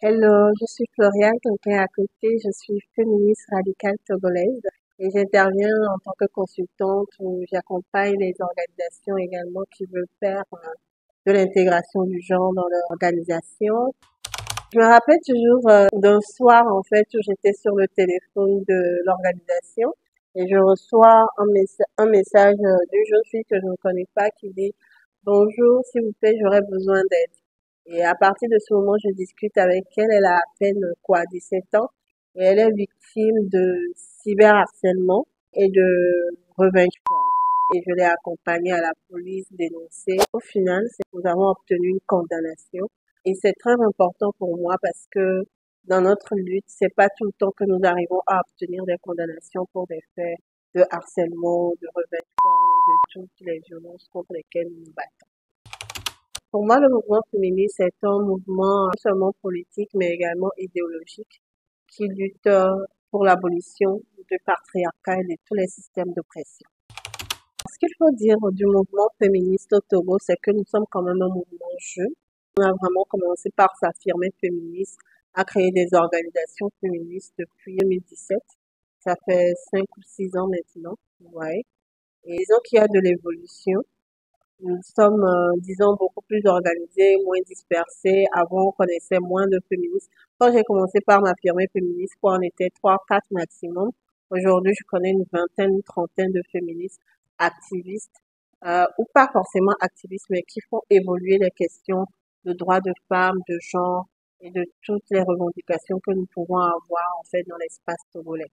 Hello, je suis Floriane, quelqu'un à côté. Je suis féministe radicale togolaise et j'interviens en tant que consultante où j'accompagne les organisations également qui veulent faire de l'intégration du genre dans leur organisation. Je me rappelle toujours d'un soir en fait où j'étais sur le téléphone de l'organisation et je reçois un message d'une jeune fille que je ne connais pas qui dit «Bonjour, s'il vous plaît, j'aurais besoin d'aide». Et à partir de ce moment, je discute avec elle. Elle a à peine quoi, 17 ans et elle est victime de cyberharcèlement et de revenge porn. Et je l'ai accompagnée à la police dénoncée. Au final, nous avons obtenu une condamnation. Et c'est très important pour moi parce que dans notre lutte, c'est pas tout le temps que nous arrivons à obtenir des condamnations pour des faits de harcèlement, de revenge porn et de toutes les violences contre lesquelles nous nous battons. Pour moi, le mouvement féministe est un mouvement non seulement politique, mais également idéologique qui lutte pour l'abolition du patriarcat et de tous les systèmes d'oppression. Ce qu'il faut dire du mouvement féministe au Togo, c'est que nous sommes quand même un mouvement jeune. On a vraiment commencé par s'affirmer féministe, à créer des organisations féministes depuis 2017. Ça fait 5 ou 6 ans maintenant. Ouais. Et disons qu'il y a de l'évolution. Nous sommes, disons, beaucoup plus organisés, moins dispersés. Avant, on connaissait moins de féministes. Quand j'ai commencé par m'affirmer féministe, quoi, on était 3, 4 maximum. Aujourd'hui, je connais une vingtaine, une trentaine de féministes activistes, ou pas forcément activistes, mais qui font évoluer les questions de droits de femmes, de genre et de toutes les revendications que nous pouvons avoir, en fait, dans l'espace togolais.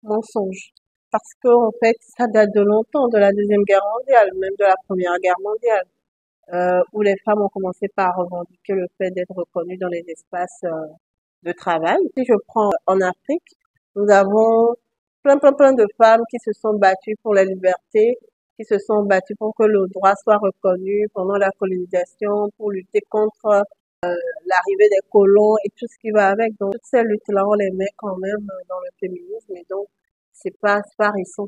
Mensonge. Parce que, en fait, ça date de longtemps, de la Deuxième Guerre mondiale, même de la Première Guerre mondiale, où les femmes ont commencé par revendiquer le fait d'être reconnues dans les espaces de travail. Si je prends en Afrique, nous avons plein de femmes qui se sont battues pour la liberté, qui se sont battues pour que le droit soit reconnu pendant la colonisation, pour lutter contre l'arrivée des colons et tout ce qui va avec. Donc, toutes ces luttes-là, on les met quand même dans le féminisme et donc, c'est pas récent.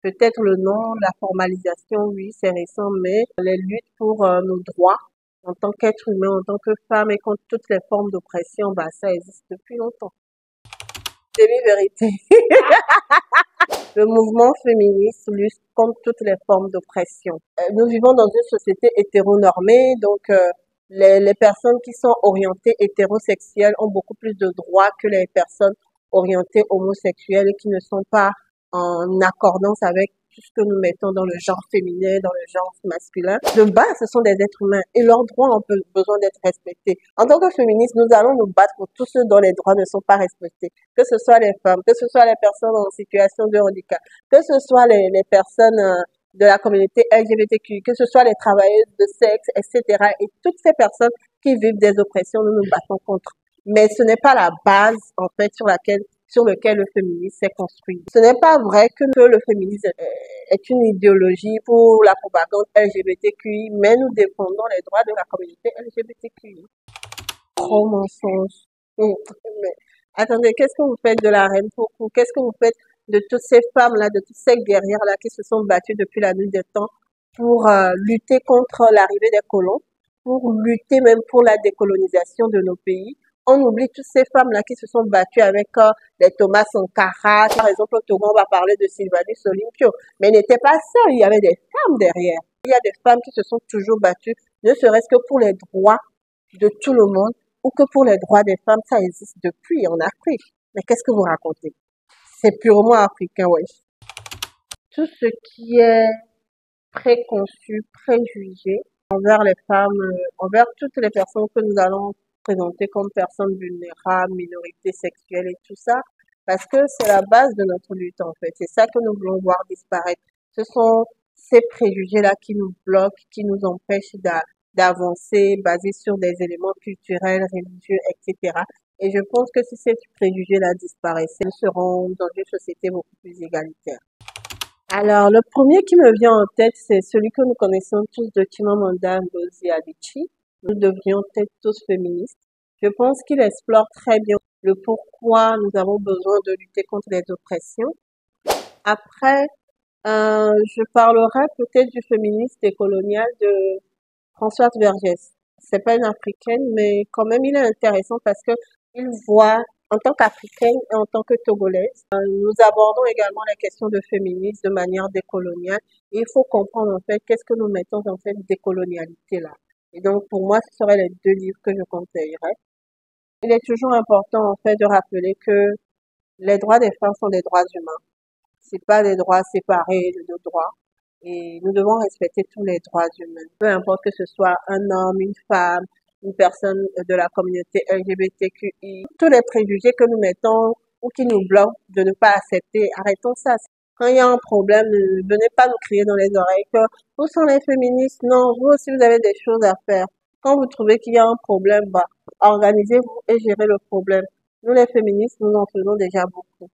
Peut-être le nom, la formalisation, oui, c'est récent, mais les luttes pour nos droits en tant qu'être humain, en tant que femme et contre toutes les formes d'oppression, bah, ça existe depuis longtemps. Demi-vérité. Le mouvement féministe lutte contre toutes les formes d'oppression. Nous vivons dans une société hétéronormée, donc les personnes qui sont orientées hétérosexuelles ont beaucoup plus de droits que les personnes orientées homosexuelles et qui ne sont pas en accordance avec tout ce que nous mettons dans le genre féminin, dans le genre masculin. De base, ce sont des êtres humains et leurs droits ont besoin d'être respectés. En tant que féministes, nous allons nous battre pour tous ceux dont les droits ne sont pas respectés. Que ce soit les femmes, que ce soit les personnes en situation de handicap, que ce soit les personnes de la communauté LGBTQ, que ce soit les travailleuses de sexe, etc. Et toutes ces personnes qui vivent des oppressions, nous nous battons contre. Mais ce n'est pas la base, en fait, sur lequel le féminisme s'est construit. Ce n'est pas vrai que le féminisme est une idéologie pour la propagande LGBTQI, mais nous défendons les droits de la communauté LGBTQI. Trop mensonge. Mais, attendez, qu'est-ce que vous faites de la reine Coco? Qu'est-ce que vous faites de toutes ces femmes-là, de toutes ces guerrières-là qui se sont battues depuis la nuit des temps pour lutter contre l'arrivée des colons, pour lutter même pour la décolonisation de nos pays? On oublie toutes ces femmes-là qui se sont battues avec les Thomas Sankara. Par exemple, au Togo, on va parler de Sylvanus Olympio. Mais il n'était pas seul, il y avait des femmes derrière. Il y a des femmes qui se sont toujours battues, ne serait-ce que pour les droits de tout le monde ou que pour les droits des femmes, ça existe depuis en Afrique. Mais qu'est-ce que vous racontez? C'est purement africain, ouais. Tout ce qui est préconçu, préjugé envers les femmes, envers toutes les personnes que nous allons présenter comme personnes vulnérables, minorités sexuelles et tout ça, parce que c'est la base de notre lutte en fait. C'est ça que nous voulons voir disparaître. Ce sont ces préjugés-là qui nous bloquent, qui nous empêchent d'avancer basés sur des éléments culturels, religieux, etc. Et je pense que si ces préjugés-là disparaissaient, nous serons dans une société beaucoup plus égalitaire. Alors, le premier qui me vient en tête, c'est celui que nous connaissons tous de Chimamanda Ngozi Adichie. Nous devrions être tous féministes. Je pense qu'il explore très bien le pourquoi nous avons besoin de lutter contre les oppressions. Après, je parlerai peut-être du féminisme décolonial de Françoise Vergès. C'est pas une africaine, mais quand même, il est intéressant parce que il voit, en tant qu'africaine et en tant que togolaise, nous abordons également la question de féminisme de manière décoloniale. Et il faut comprendre, en fait, qu'est-ce que nous mettons dans cette décolonialité là. Et donc, pour moi, ce seraient les deux livres que je conseillerais. Il est toujours important, en fait, de rappeler que les droits des femmes sont des droits humains. C'est pas des droits séparés de nos droits. Et nous devons respecter tous les droits humains. Peu importe que ce soit un homme, une femme, une personne de la communauté LGBTQI, tous les préjugés que nous mettons ou qui nous bloquent de ne pas accepter, arrêtons ça. Quand il y a un problème, ne venez pas nous crier dans les oreilles que vous sont les féministes. Non, vous aussi vous avez des choses à faire. Quand vous trouvez qu'il y a un problème, bah, organisez-vous et gérez le problème. Nous les féministes, nous en faisons déjà beaucoup.